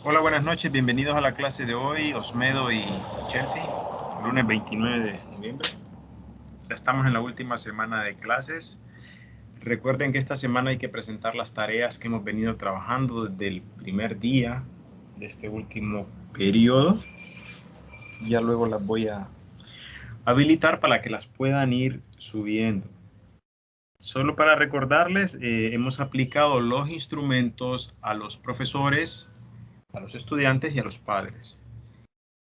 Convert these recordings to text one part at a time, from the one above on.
Hola, buenas noches, bienvenidos a la clase de hoy, Osmedo y Chelsea, lunes 29 de noviembre. Ya estamos en la última semana de clases. Recuerden que esta semana hay que presentar las tareas que hemos venido trabajando desde el primer día de este último periodo. Ya luego las voy a habilitar para que las puedan ir subiendo. Solo para recordarles, hemos aplicado los instrumentos a los profesores, a los estudiantes y a los padres.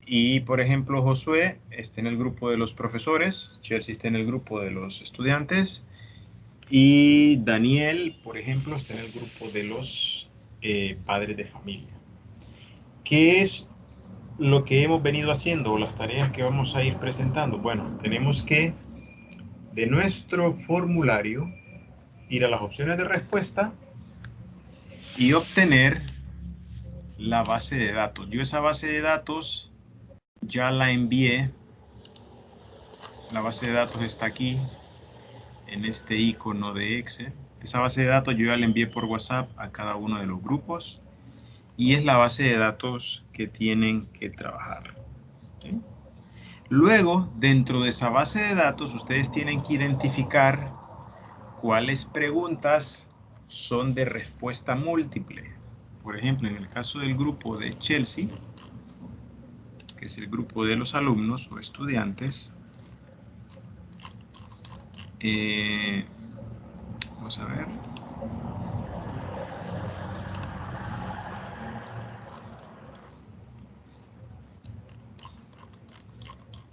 Y, por ejemplo, Josué está en el grupo de los profesores, Chelsea está en el grupo de los estudiantes y Daniel, por ejemplo, está en el grupo de los padres de familia. ¿Qué es lo que hemos venido haciendo o las tareas que vamos a ir presentando? Bueno, tenemos que, de nuestro formulario, ir a las opciones de respuesta y obtener la base de datos. Yo esa base de datos ya la envié. La base de datos está aquí, en este icono de Excel. Esa base de datos yo ya la envié por WhatsApp a cada uno de los grupos y es la base de datos que tienen que trabajar. ¿Sí? Luego, dentro de esa base de datos, ustedes tienen que identificar cuáles preguntas son de respuesta múltiple. Por ejemplo, en el caso del grupo de Chelsea, que es el grupo de los alumnos o estudiantes, vamos a ver.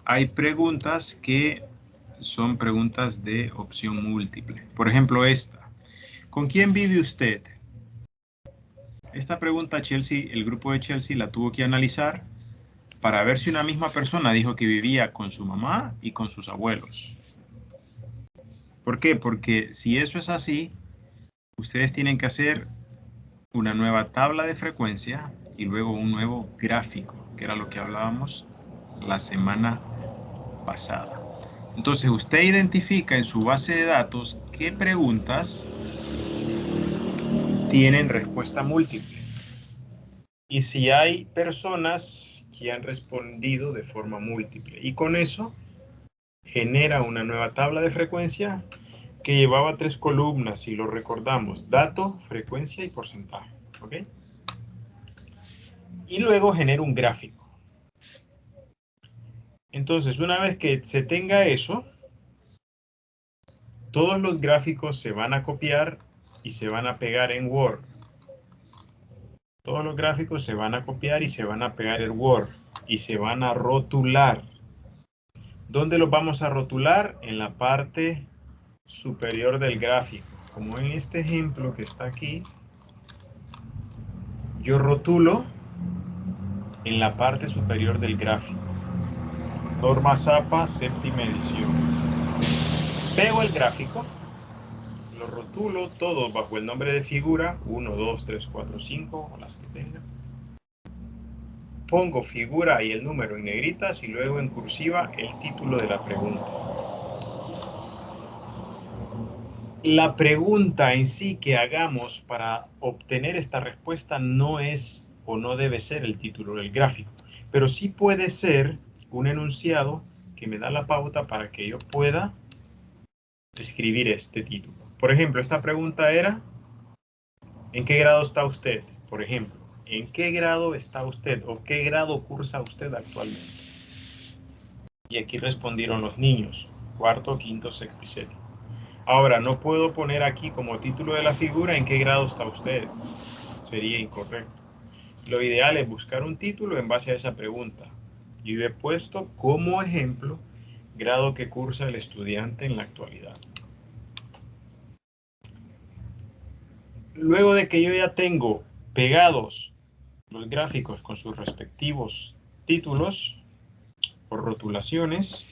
Hay preguntas que son preguntas de opción múltiple. Por ejemplo, esta. ¿Con quién vive usted? Esta pregunta Chelsea, el grupo de Chelsea la tuvo que analizar para ver si una misma persona dijo que vivía con su mamá y con sus abuelos. ¿Por qué? Porque si eso es así, ustedes tienen que hacer una nueva tabla de frecuencia y luego un nuevo gráfico, que era lo que hablábamos la semana pasada. Entonces usted identifica en su base de datos qué preguntas tienen respuesta múltiple. Y si hay personas que han respondido de forma múltiple. Y con eso genera una nueva tabla de frecuencia que llevaba 3 columnas, si lo recordamos, dato, frecuencia y porcentaje. ¿Ok? Y luego genera un gráfico. Entonces, una vez que se tenga eso, todos los gráficos se van a copiar y se van a pegar en Word. Todos los gráficos se van a copiar y se van a pegar en Word y se van a rotular. ¿Dónde los vamos a rotular? En la parte superior del gráfico. Como en este ejemplo que está aquí, yo rotulo en la parte superior del gráfico. Norma Zapa, séptima edición. Pego el gráfico, lo rotulo todo bajo el nombre de figura, 1, 2, 3, 4, 5, o las que tenga. Pongo figura y el número en negritas y luego en cursiva el título de la pregunta. La pregunta en sí que hagamos para obtener esta respuesta no es o no debe ser el título del gráfico, pero sí puede ser un enunciado que me da la pauta para que yo pueda escribir este título. Por ejemplo, esta pregunta era, ¿en qué grado está usted? Por ejemplo, ¿en qué grado está usted o qué grado cursa usted actualmente? Y aquí respondieron los niños, cuarto, quinto, sexto y séptimo. Ahora, no puedo poner aquí como título de la figura en qué grado está usted. Sería incorrecto. Lo ideal es buscar un título en base a esa pregunta. Yo he puesto como ejemplo grado que cursa el estudiante en la actualidad. Luego de que yo ya tengo pegados los gráficos con sus respectivos títulos o rotulaciones,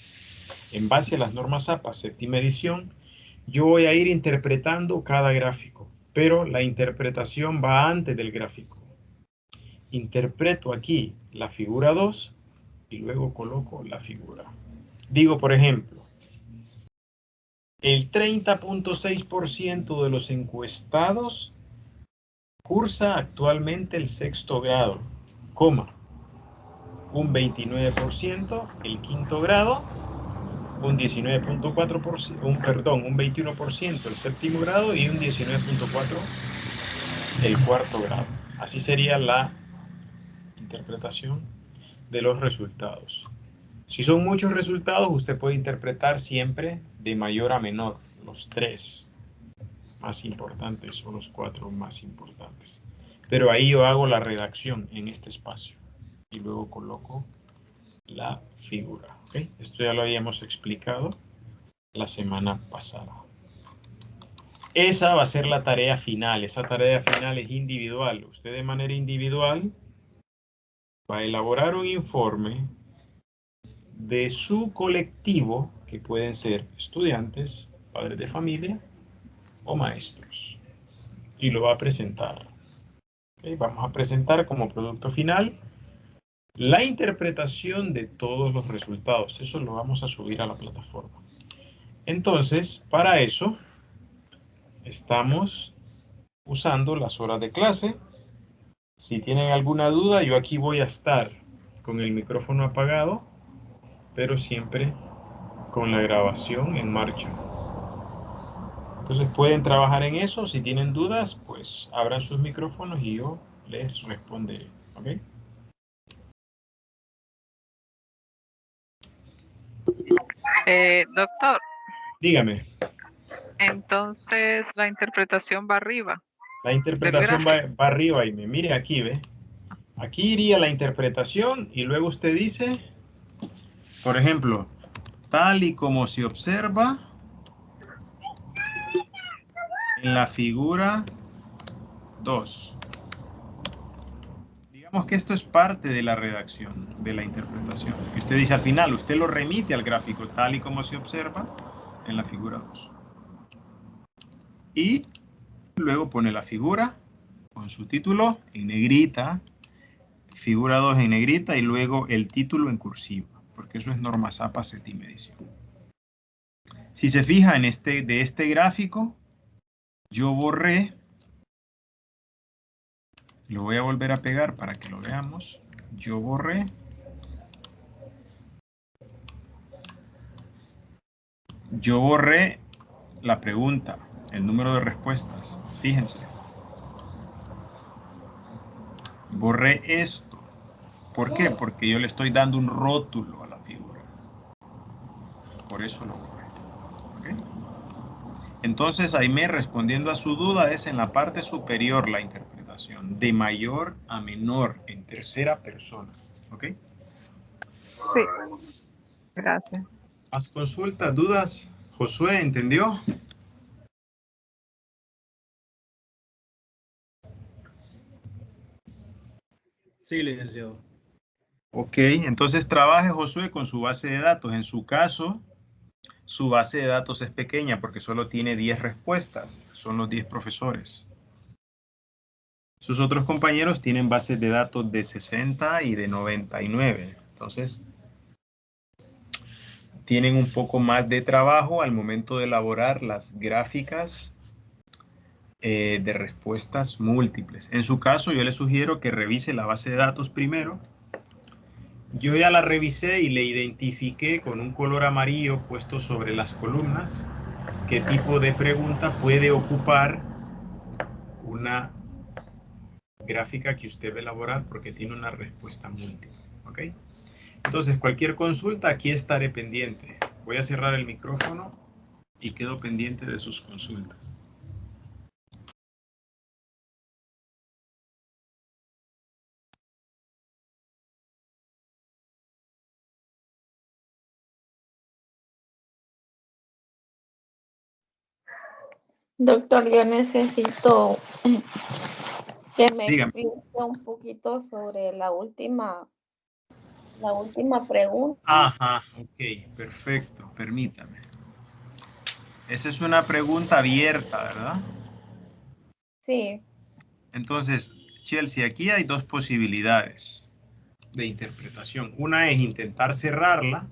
en base a las normas APA séptima edición, yo voy a ir interpretando cada gráfico, pero la interpretación va antes del gráfico. Interpreto aquí la figura 2 y luego coloco la figura. Digo, por ejemplo, el 30.6% de los encuestados cursa actualmente el sexto grado. un 29% el quinto grado, un 19.4%, un 21% el séptimo grado y un 19.4% el cuarto grado. Así sería la interpretación de los resultados. Si son muchos resultados, usted puede interpretar siempre de mayor a menor, los 3 más importantes o los 4 más importantes. Pero ahí yo hago la redacción en este espacio y luego coloco la figura. ¿Okay? Esto ya lo habíamos explicado la semana pasada. Esa va a ser la tarea final. Esa tarea final es individual. Usted de manera individual va a elaborar un informe de su colectivo, que pueden ser estudiantes, padres de familia o maestros. Y lo va a presentar. ¿Okay? Vamos a presentar como producto final la interpretación de todos los resultados. Eso lo vamos a subir a la plataforma. Entonces, para eso, estamos usando las horas de clase. Si tienen alguna duda, yo aquí voy a estar con el micrófono apagado, pero siempre con la grabación en marcha. Entonces pueden trabajar en eso. Si tienen dudas, pues abran sus micrófonos y yo les responderé. ¿Ok? Doctor. Dígame. Entonces la interpretación va arriba. La interpretación va arriba y mire aquí, ¿ve? Aquí iría la interpretación y luego usted dice, por ejemplo, tal y como se observa en la figura 2. Digamos que esto es parte de la redacción, de la interpretación. Y usted dice al final, usted lo remite al gráfico tal y como se observa en la figura 2. Y luego pone la figura con su título en negrita, figura 2 en negrita y luego el título en cursiva, porque eso es norma SAPA séptima edición. Si se fija en de este gráfico, yo borré, lo voy a volver a pegar para que lo veamos, yo borré la pregunta, el número de respuestas, fíjense. Borré esto. ¿Por qué? Porque yo le estoy dando un rótulo a la figura. Por eso lo borré. ¿Okay? Entonces, Aimé, respondiendo a su duda, es en la parte superior la interpretación, de mayor a menor, en tercera persona. ¿Ok? Sí. Gracias. ¿Más consultas, dudas? Josué, ¿entendió? Sí, licenciado. Ok, entonces trabaje, Josué, con su base de datos. En su caso, su base de datos es pequeña porque solo tiene 10 respuestas. Son los 10 profesores. Sus otros compañeros tienen bases de datos de 60 y de 99. Entonces, tienen un poco más de trabajo al momento de elaborar las gráficas de respuestas múltiples. En su caso, yo le sugiero que revise la base de datos primero. Yo ya la revisé y le identifiqué con un color amarillo puesto sobre las columnas qué tipo de pregunta puede ocupar una gráfica que usted va a elaborar porque tiene una respuesta múltiple. ¿Ok? Entonces, cualquier consulta, aquí estaré pendiente. Voy a cerrar el micrófono y quedo pendiente de sus consultas. Doctor, yo necesito que me Dígame. explique un poquito sobre la última pregunta. Ajá, ok, perfecto, permítame. Esa es una pregunta abierta, ¿verdad? Sí. Entonces, Chelsea, aquí hay dos posibilidades de interpretación. Una es intentar cerrarla.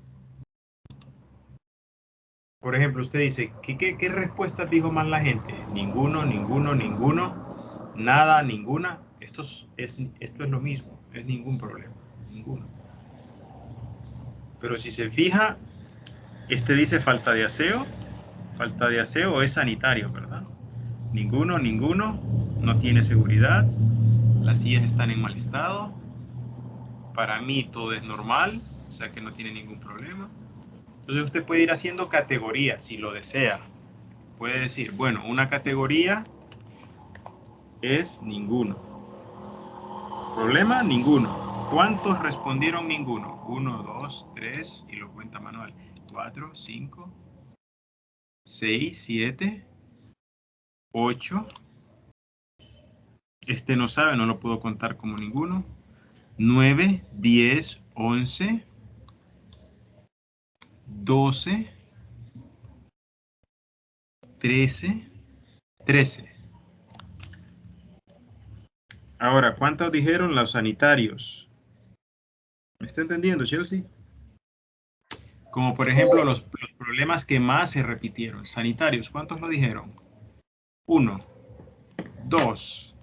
Por ejemplo, usted dice, ¿qué respuestas dijo más la gente? Ninguno, ninguno, ninguno, nada, ninguna. Esto es lo mismo. es ningún problema, ninguno. Pero si se fija, este dice falta de aseo es sanitario, ¿verdad? Ninguno, no tiene seguridad, las sillas están en mal estado, para mí todo es normal, o sea que no tiene ningún problema. Entonces usted puede ir haciendo categorías si lo desea. Puede decir, bueno, una categoría es ninguno. ¿Problema? Ninguno. ¿Cuántos respondieron ninguno? 1, 2, 3, y lo cuenta manual. 4, 5, 6, 7, 8. Este no sabe, no lo puedo contar como ninguno. 9, 10, 11, 12, 13, 13. Ahora, ¿cuántos dijeron los sanitarios? ¿Me está entendiendo, Chelsea? Como por ejemplo los problemas que más se repitieron. Sanitarios, ¿cuántos lo dijeron? 1, 2.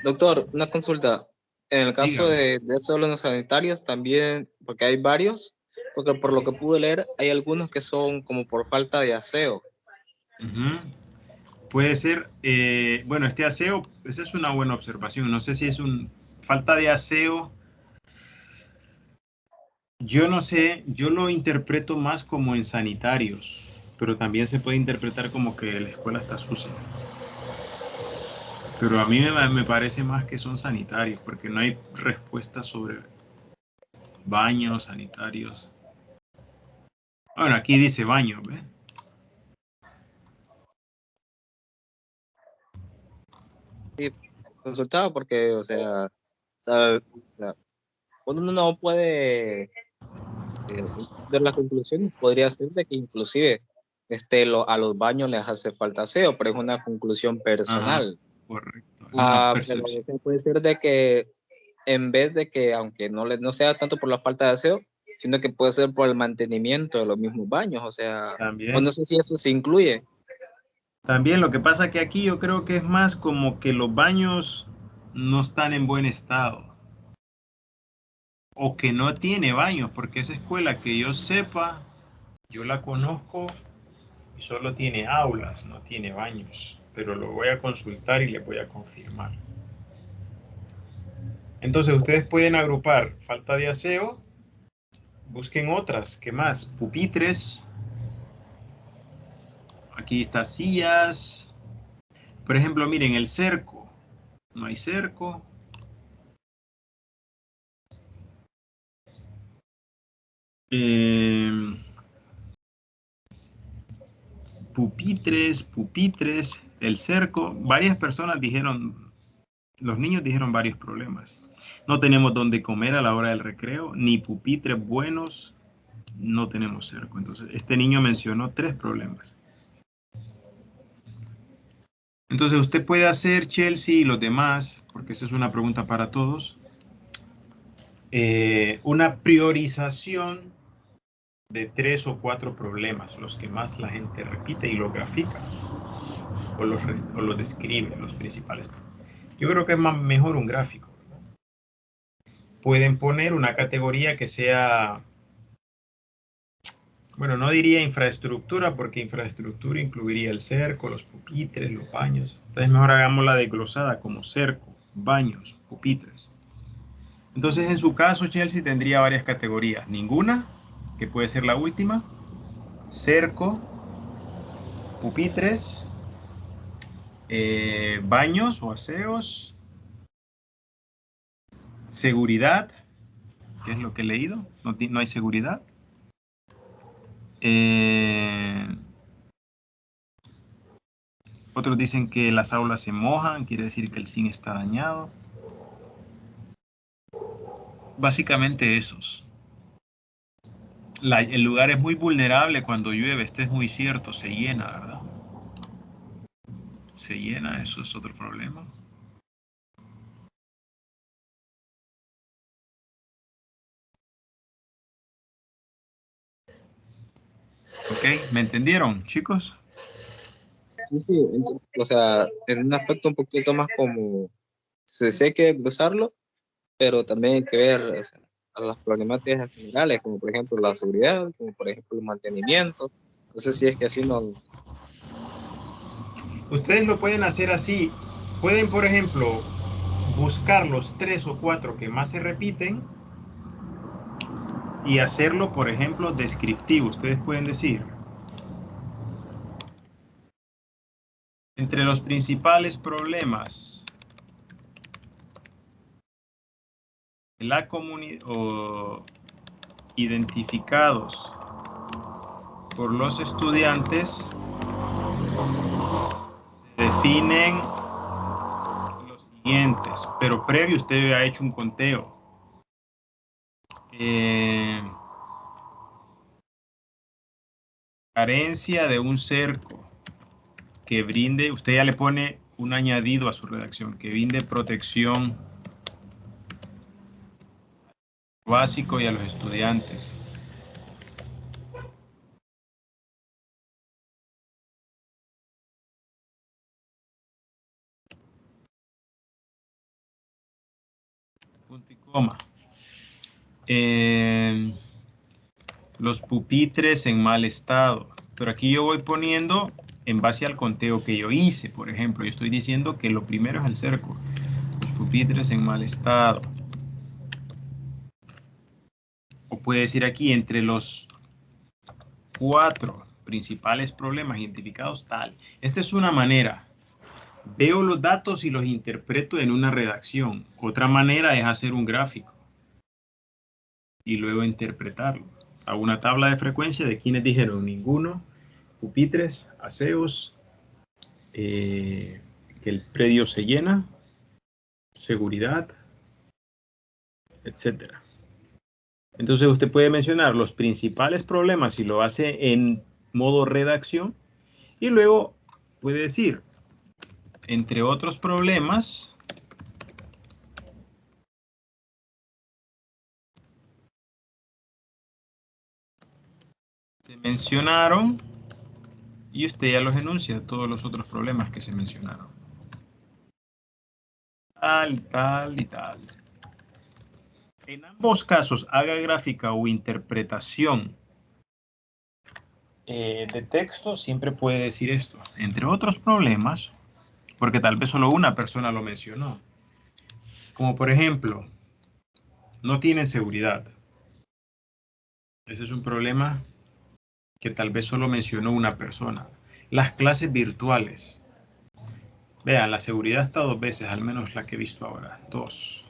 Doctor, una consulta. En el caso Dígame. de solo los sanitarios, también, porque hay varios, porque por lo que pude leer, hay algunos que son como por falta de aseo. Puede ser, bueno, este aseo, esa es una buena observación. No sé si es un falta de aseo. Yo no sé, yo lo interpreto más como en sanitarios, pero también se puede interpretar como que la escuela está sucia. Pero a mí me parece más que son sanitarios, porque no hay respuesta sobre baños sanitarios. Bueno, aquí dice baño, ¿ves? Sí, consultaba porque, o sea, uno no puede ver las conclusiones. Podría ser de que inclusive a los baños les hace falta aseo, pero es una conclusión Ajá, personal. correcto. Es una Pero percepción. o sea, puede ser de que en vez de que, aunque no sea tanto por la falta de aseo, sino que puede ser por el mantenimiento de los mismos baños, o sea, o no También. sé si eso se incluye. También lo que pasa que aquí yo creo que es más como que los baños no están en buen estado. O que no tiene baños, porque esa escuela que yo sepa, yo la conozco y solo tiene aulas, no tiene baños. Pero lo voy a consultar y le voy a confirmar. Entonces ustedes pueden agrupar falta de aseo, busquen otras, ¿qué más? Pupitres, aquí está sillas. Por ejemplo, miren el cerco, no hay cerco. Pupitres, el cerco. Varias personas dijeron, los niños dijeron varios problemas. No tenemos donde comer a la hora del recreo, ni pupitres buenos, no tenemos cerco. Entonces, este niño mencionó 3 problemas. Entonces, usted puede hacer, Chelsea, y los demás, porque esa es una pregunta para todos, una priorización de 3 o 4 problemas, los que más la gente repite y los grafica o los describe, los principales. Yo creo que es mejor un gráfico, ¿verdad? Pueden poner una categoría que sea, bueno, no diría infraestructura, porque infraestructura incluiría el cerco, los pupitres, los baños. Entonces mejor hagamos la desglosada como cerco, baños, pupitres. Entonces en su caso Chelsea tendría varias categorías. Ninguna, que puede ser la última. Cerco, pupitres, baños o aseos, seguridad, que es lo que he leído, no hay seguridad. Otros dicen que las aulas se mojan, quiere decir que el zinc está dañado. Básicamente esos. El lugar es muy vulnerable cuando llueve, este es muy cierto, se llena, ¿verdad? Se llena, eso es otro problema. Ok, ¿me entendieron, chicos? Sí, sí, o sea, en un aspecto un poquito más como, se sé que usarlo, pero también hay que ver, o sea, a las problemáticas generales, como por ejemplo la seguridad, como por ejemplo el mantenimiento. No sé si es que así no. Ustedes lo pueden hacer así. Pueden, por ejemplo, buscar los 3 o 4 que más se repiten y hacerlo, por ejemplo, descriptivo. Ustedes pueden decir, entre los principales problemas de la comunidad o identificados por los estudiantes, se definen los siguientes, pero previo usted ha hecho un conteo. Carencia de un cerco que brinde, usted ya le pone un añadido a su redacción, que brinde protección básico y a los estudiantes. Punto y coma. Los pupitres en mal estado. Pero aquí yo voy poniendo en base al conteo que yo hice, por ejemplo. Yo estoy diciendo que lo primero es el cerco. Los pupitres en mal estado. O puede decir aquí, entre los 4 principales problemas identificados, tal. Esta es una manera. Veo los datos y los interpreto en una redacción. Otra manera es hacer un gráfico y luego interpretarlo. Hago una tabla de frecuencia de quienes dijeron ninguno, pupitres, aseos, que el predio se llena, seguridad, etcétera. Entonces usted puede mencionar los principales problemas si lo hace en modo redacción y luego puede decir, entre otros problemas, se mencionaron y usted ya los enuncia, todos los otros problemas que se mencionaron. Tal, tal y tal. En ambos casos, haga gráfica o interpretación de texto, siempre puede decir esto. Entre otros problemas, porque tal vez solo una persona lo mencionó. Como por ejemplo, no tienen seguridad. Ese es un problema que tal vez solo mencionó una persona. Las clases virtuales. Vean, la seguridad está 2 veces, al menos la que he visto ahora. 2.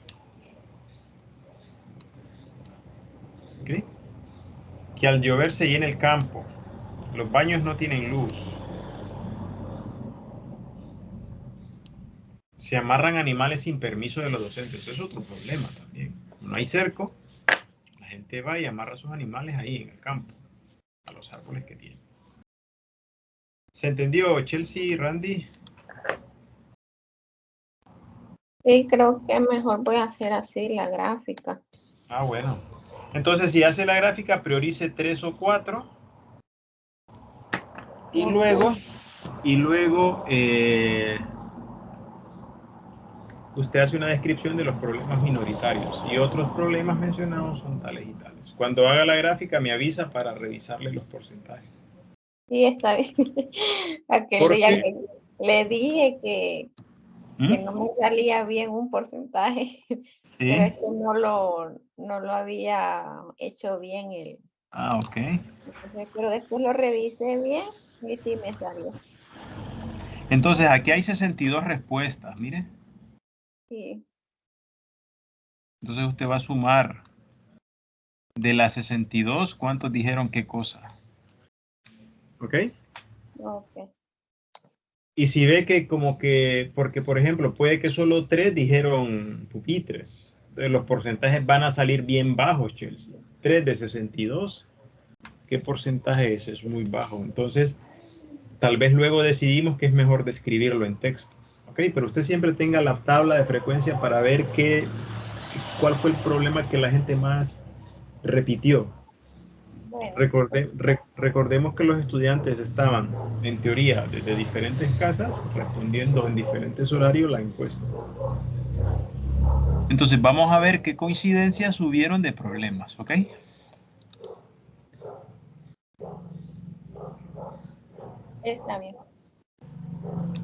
¿Okay? Que al llover se llena el campo. Los baños no tienen luz. Se amarran animales sin permiso de los docentes. Eso es otro problema también. No hay cerco. La gente va y amarra sus animales ahí en el campo, a los árboles que tienen. ¿Se entendió, Chelsea, Randy? Sí, creo que mejor voy a hacer así la gráfica. Ah, bueno. Entonces, si hace la gráfica, priorice 3 o 4. Y luego usted hace una descripción de los problemas minoritarios. Y otros problemas mencionados son tales y tales. Cuando haga la gráfica, me avisa para revisarle los porcentajes. Sí, está bien. Aquel día que le dije que no me salía bien un porcentaje, ¿Sí? pero es que no lo había hecho bien el. Ah, ok. Entonces, pero después lo revisé bien y sí me salió. Entonces, aquí hay 62 respuestas, mire. Sí. Entonces usted va a sumar de las 62, ¿cuántos dijeron qué cosa? ¿Ok? Ok. Y si ve que como que, porque por ejemplo, puede que solo 3 dijeron pupitres. Entonces los porcentajes van a salir bien bajos, Chelsea. 3 de 62, ¿qué porcentaje es? Es muy bajo. Entonces, tal vez luego decidimos que es mejor describirlo en texto. ¿Ok? Pero usted siempre tenga la tabla de frecuencia para ver cuál fue el problema que la gente más repitió. Bueno. Recordemos que los estudiantes estaban, en teoría, desde diferentes casas, respondiendo en diferentes horarios la encuesta. Entonces vamos a ver qué coincidencias hubieron de problemas, ¿ok? Está bien.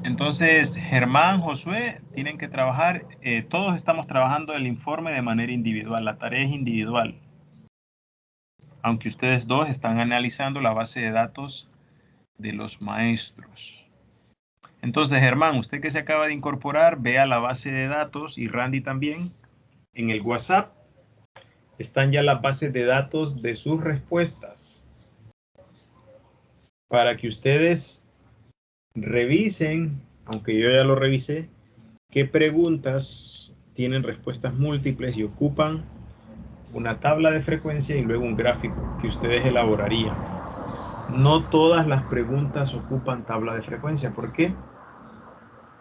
Entonces, Germán, Josué, tienen que trabajar, todos estamos trabajando el informe de manera individual, la tarea es individual. Aunque ustedes dos están analizando la base de datos de los maestros. Entonces, Germán, usted que se acaba de incorporar, vea la base de datos y Randy también. En el WhatsApp están ya las bases de datos de sus respuestas para que ustedes revisen, aunque yo ya lo revisé, qué preguntas tienen respuestas múltiples y ocupan una tabla de frecuencia y luego un gráfico que ustedes elaborarían. No todas las preguntas ocupan tabla de frecuencia. ¿Por qué?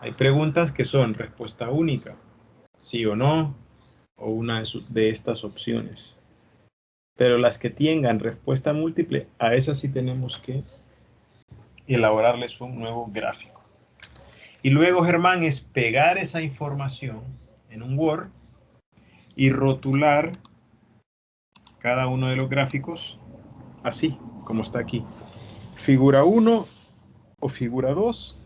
Hay preguntas que son respuesta única, sí o no, o una de estas opciones. Pero las que tengan respuesta múltiple, a esas sí tenemos que elaborarles un nuevo gráfico. Y luego, Germán, es pegar esa información en un Word y rotular cada uno de los gráficos así, como está aquí. Figura 1 o figura 2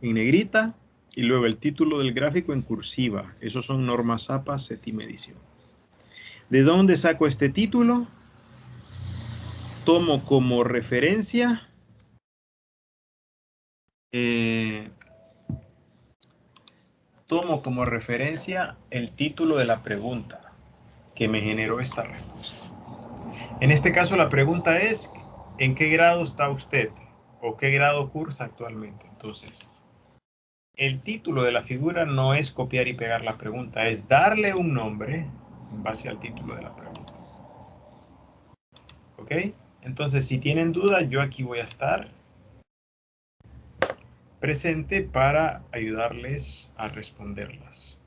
en negrita y luego el título del gráfico en cursiva. Esos son normas APA séptima edición. ¿De dónde saco este título? Tomo como referencia el título de la pregunta que me generó esta respuesta. En este caso la pregunta es, ¿en qué grado está usted? ¿O qué grado cursa actualmente? Entonces, el título de la figura no es copiar y pegar la pregunta, es darle un nombre en base al título de la pregunta. ¿Ok? Entonces, si tienen dudas, yo aquí voy a estar presente para ayudarles a responderlas.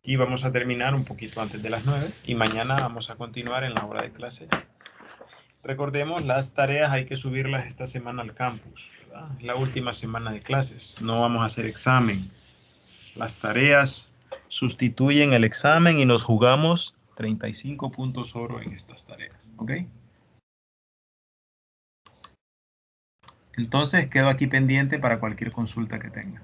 Y vamos a terminar un poquito antes de las 9 y mañana vamos a continuar en la hora de clase. Recordemos, las tareas hay que subirlas esta semana al campus, ¿verdad? Es la última semana de clases, no vamos a hacer examen. Las tareas sustituyen el examen y nos jugamos 35 puntos oro en estas tareas, ¿ok? Entonces quedo aquí pendiente para cualquier consulta que tenga.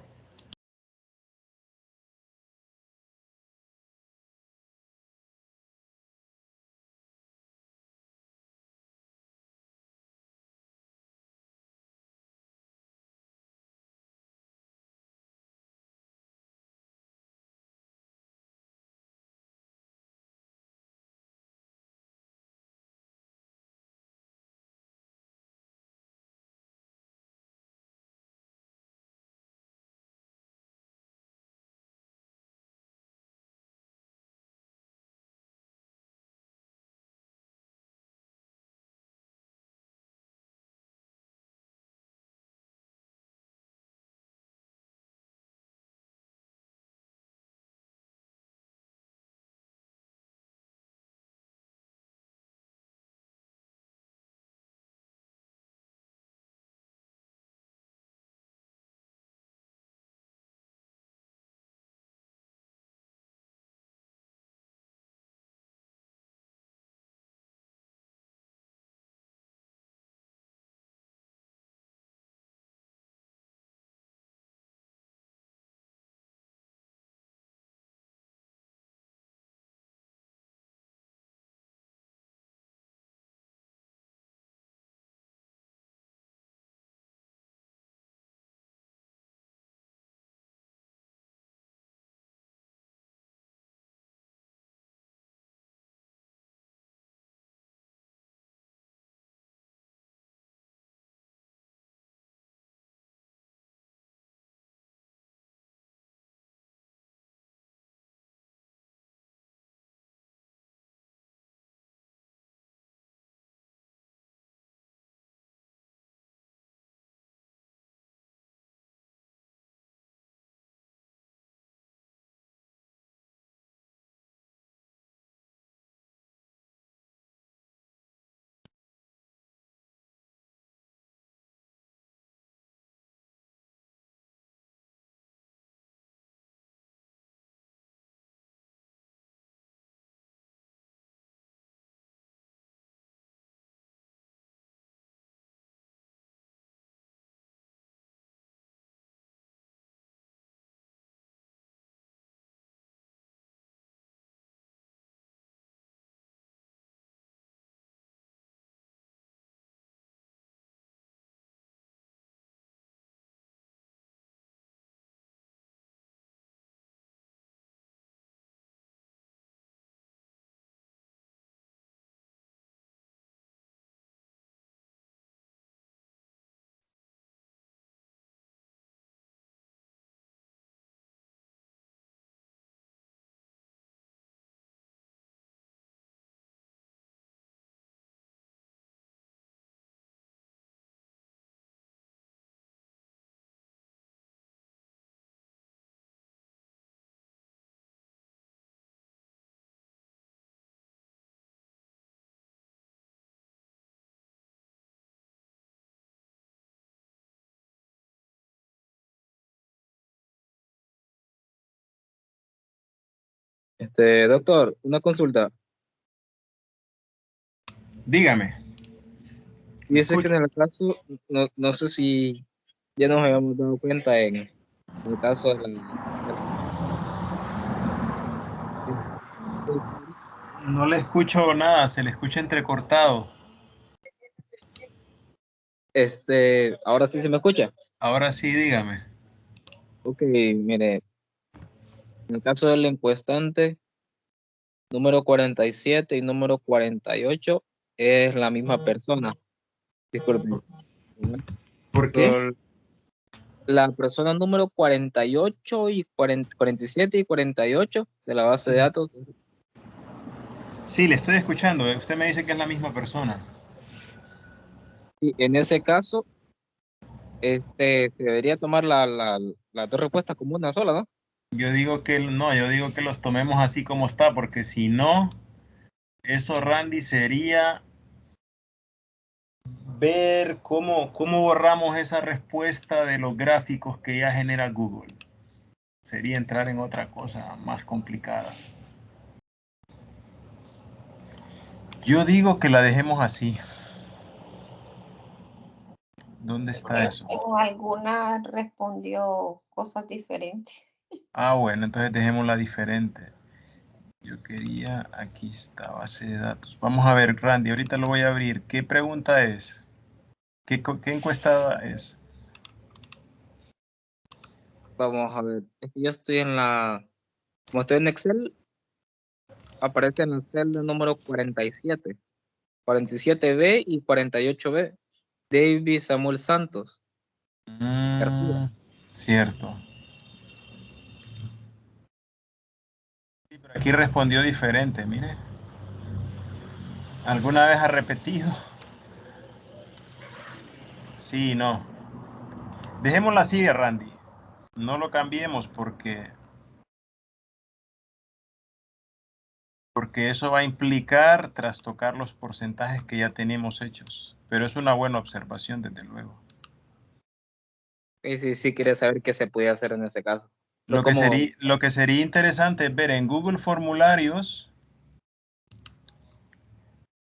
Doctor, una consulta. Dígame. Dice que en el caso, no sé si ya nos habíamos dado cuenta en el caso de No le escucho nada, se le escucha entrecortado. ahora sí se me escucha. Ahora sí, dígame. Ok, mire, en el caso del encuestante, número 47 y número 48 es la misma persona. Disculpen. ¿Por qué? La persona número 48 y 47 y 48 de la base de datos. Sí, le estoy escuchando. Usted me dice que es la misma persona. Y en ese caso, se debería tomar las dos respuestas como una sola, ¿no? Yo digo que no, yo digo que los tomemos así como está, porque si no, eso, Randy, sería ver cómo borramos esa respuesta de los gráficos que ya genera Google. Sería entrar en otra cosa más complicada. Yo digo que la dejemos así. ¿Dónde está eso? En alguna respondió cosas diferentes. Ah, bueno, entonces dejémosla diferente. Yo quería, aquí está, base de datos. Vamos a ver, Randy, ahorita lo voy a abrir. ¿Qué pregunta es? ¿Qué encuestada es? Vamos a ver. Es que yo estoy como estoy en Excel, aparece en el celda número 47, 47B y 48B. David Samuel Santos García. Cierto. Sí, pero aquí respondió diferente, mire. ¿Alguna vez ha repetido? Sí, no. Dejémosla así, Randy. No lo cambiemos porque eso va a implicar trastocar los porcentajes que ya tenemos hechos. Pero es una buena observación, desde luego. Y sí, quería saber qué se podía hacer en ese caso. Lo que sería interesante es ver en Google Formularios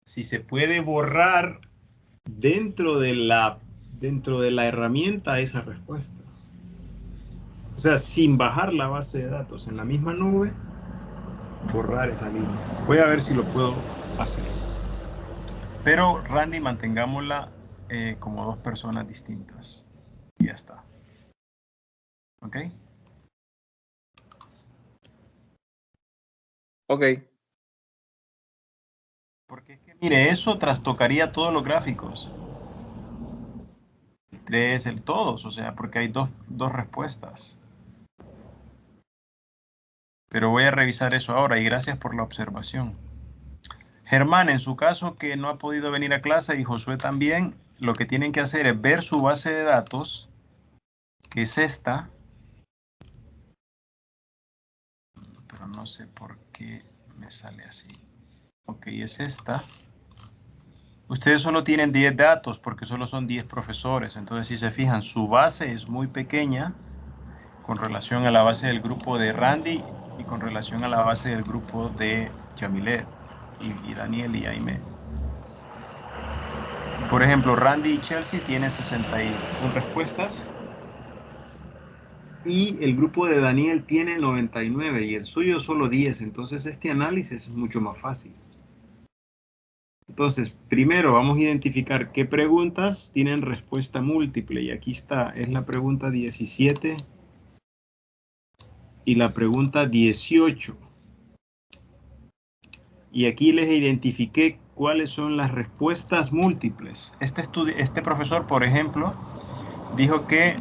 si se puede borrar dentro de la herramienta esa respuesta. O sea, sin bajar la base de datos en la misma nube, borrar esa línea. Voy a ver si lo puedo hacer. Pero, Randy, mantengámosla como dos personas distintas. Y ya está. ¿Ok? Ok. Porque es que, mire, eso trastocaría todos los gráficos. El 3, el todos, o sea, porque hay dos respuestas. Pero voy a revisar eso ahora y gracias por la observación. Germán, en su caso que no ha podido venir a clase y Josué también, lo que tienen que hacer es ver su base de datos, que es esta. Pero no sé por qué me sale así. Ok, es esta. Ustedes solo tienen 10 datos porque solo son 10 profesores. Entonces, si se fijan, su base es muy pequeña con relación a la base del grupo de Randy y con relación a la base del grupo de Yamilet y Daniel y Aime. Por ejemplo, Randy y Chelsea tienen 61 respuestas y el grupo de Daniel tiene 99 y el suyo solo 10. Entonces, este análisis es mucho más fácil. Entonces, primero vamos a identificar qué preguntas tienen respuesta múltiple. Y aquí está, es la pregunta 17 y la pregunta 18. Y aquí les identifiqué cuáles son las respuestas múltiples. Este profesor, por ejemplo, dijo que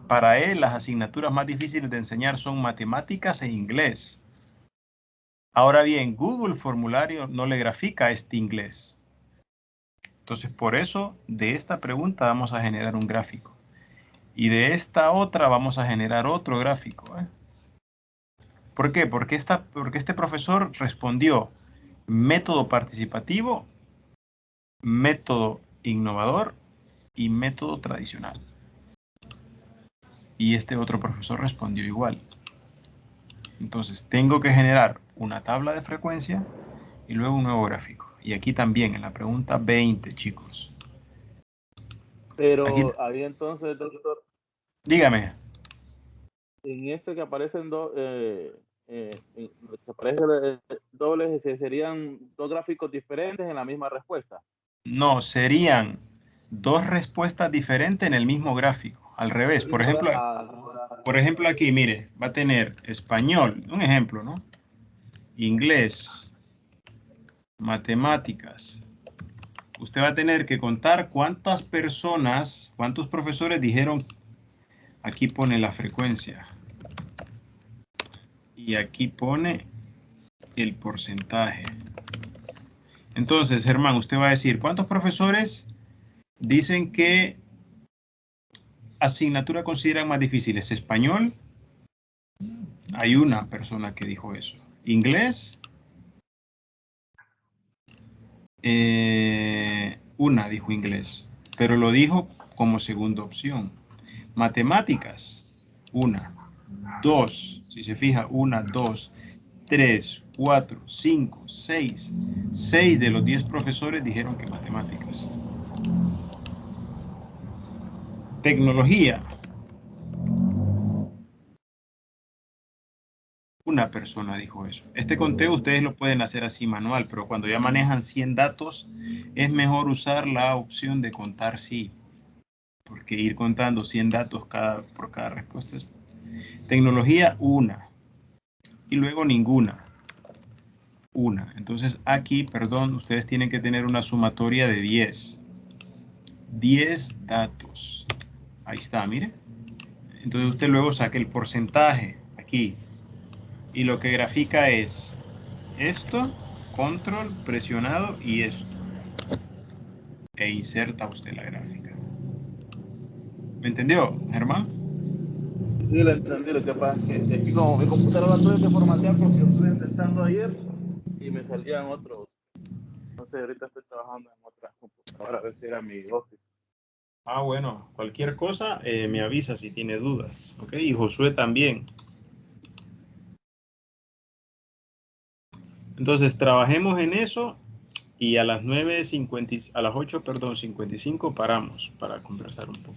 para él las asignaturas más difíciles de enseñar son matemáticas e inglés. Ahora bien, Google Formulario no le grafica este inglés. Entonces, por eso, de esta pregunta vamos a generar un gráfico. Y de esta otra vamos a generar otro gráfico. ¿Por qué? Porque este profesor respondió método participativo, método innovador y método tradicional. Y este otro profesor respondió igual. Entonces, tengo que generar una tabla de frecuencia y luego un nuevo gráfico. Y aquí también, en la pregunta 20, chicos. Aquí, Pero ahí entonces, doctor, dígame. en este que aparecen que aparece dobles, serían dos gráficos diferentes en la misma respuesta. No, serían dos respuestas diferentes en el mismo gráfico. Al revés. Por ejemplo, aquí, mire, va a tener español, un ejemplo, ¿no? Inglés, matemáticas. Usted va a tener que contar cuántas personas, cuántos profesores dijeron, aquí pone la frecuencia. Y aquí pone el porcentaje. Entonces, Germán, usted va a decir, ¿cuántos profesores dicen que asignatura consideran más difíciles? Español, hay una persona que dijo eso. Inglés, una dijo inglés, pero lo dijo como segunda opción. Matemáticas, una. Dos, si se fija, una, dos, tres, cuatro, cinco, seis. 6 de los 10 profesores dijeron que matemáticas. Tecnología, una persona dijo eso. Este conteo ustedes lo pueden hacer así manual, pero cuando ya manejan 100 datos, es mejor usar la opción de contar sí, porque ir contando 100 datos por cada respuesta es... Tecnología, una. Y luego ninguna. Una. Entonces aquí, perdón, ustedes tienen que tener una sumatoria de 10. 10 datos. Ahí está, mire. Entonces usted luego saca el porcentaje aquí. Y lo que grafica es esto, control, presionado y esto. E inserta usted la gráfica. ¿Me entendió, Germán? Sí, lo entendí. Lo que pasa es que aquí como mi computadora la tuve que formatear porque yo estuve intentando ayer y me salían otros. Entonces ahorita estoy trabajando en otra computadora, a ver si era mi Office. Ah, bueno, cualquier cosa me avisa si tiene dudas, ¿ok? Y Josué también. Entonces, trabajemos en eso y a las 9:50, a las 8, perdón, 55 paramos para conversar un poco.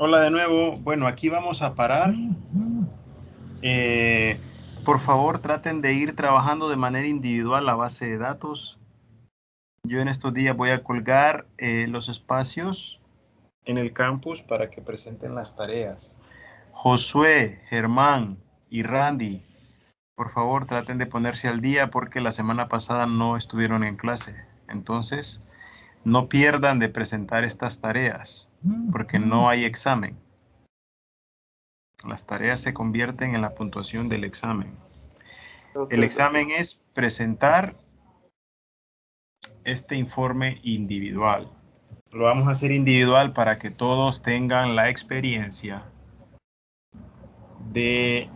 Hola de nuevo. Bueno, aquí vamos a parar. Por favor, traten de ir trabajando de manera individual la base de datos. Yo en estos días voy a colgar los espacios en el campus para que presenten las tareas. Josué, Germán y Randy, por favor, traten de ponerse al día porque la semana pasada no estuvieron en clase. Entonces, no pierdan de presentar estas tareas porque no hay examen. Las tareas se convierten en la puntuación del examen. El examen es presentar este informe individual. Lo vamos a hacer individual para que todos tengan la experiencia de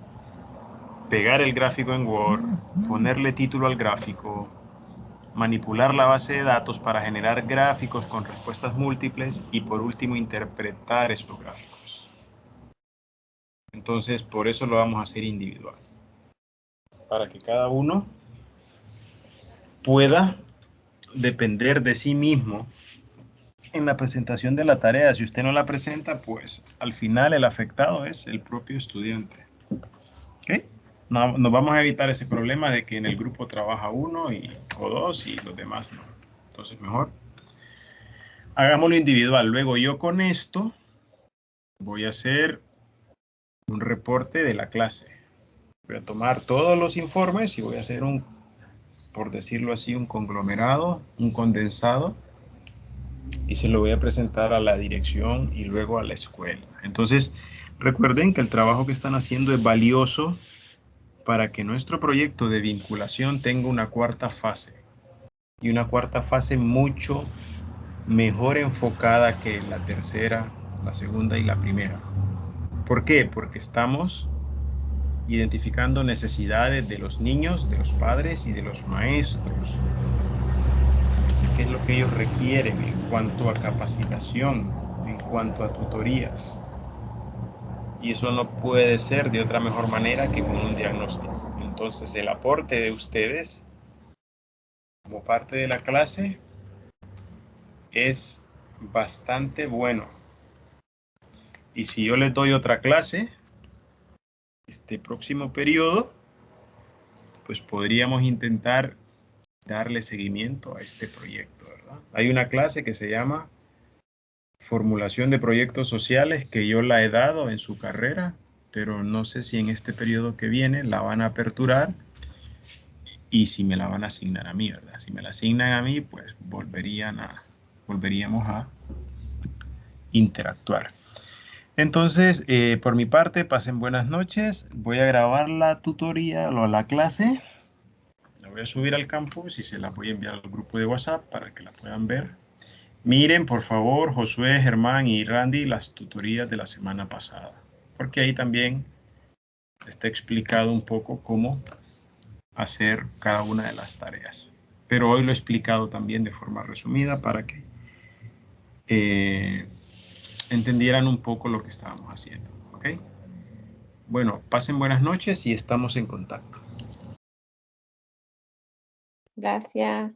pegar el gráfico en Word, ponerle título al gráfico, manipular la base de datos para generar gráficos con respuestas múltiples y por último interpretar estos gráficos. Entonces, por eso lo vamos a hacer individual. Para que cada uno pueda depender de sí mismo en la presentación de la tarea. Si usted no la presenta, pues al final el afectado es el propio estudiante. ¿Ok? No, nos vamos a evitar ese problema de que en el grupo trabaja uno o dos y los demás no. Entonces mejor hagámoslo individual. Luego yo con esto voy a hacer un reporte de la clase. Voy a tomar todos los informes y voy a hacer un, por decirlo así, un conglomerado, un condensado, y se lo voy a presentar a la dirección y luego a la escuela. Entonces, recuerden que el trabajo que están haciendo es valioso para que nuestro proyecto de vinculación tenga una cuarta fase. Y una cuarta fase mucho mejor enfocada que la tercera, la segunda y la primera. ¿Por qué? Porque estamos identificando necesidades de los niños, de los padres y de los maestros. ¿Qué es lo que ellos requieren en cuanto a capacitación, en cuanto a tutorías? Y eso no puede ser de otra mejor manera que con un diagnóstico. Entonces, el aporte de ustedes como parte de la clase es bastante bueno. Y si yo les doy otra clase, este próximo periodo, pues podríamos intentar darle seguimiento a este proyecto, ¿verdad? Hay una clase que se llama Formulación de Proyectos Sociales que yo la he dado en su carrera, pero no sé si en este periodo que viene la van a aperturar y si me la van a asignar a mí, ¿verdad? Si me la asignan a mí, pues volveríamos a interactuar. Entonces, por mi parte, pasen buenas noches. Voy a grabar la tutoría o la clase. La voy a subir al campus y se la voy a enviar al grupo de WhatsApp para que la puedan ver. Miren, por favor, Josué, Germán y Randy, las tutorías de la semana pasada, porque ahí también está explicado un poco cómo hacer cada una de las tareas. Pero hoy lo he explicado también de forma resumida para que entendieran un poco lo que estábamos haciendo. ¿Ok? Bueno, pasen buenas noches y estamos en contacto. Gracias.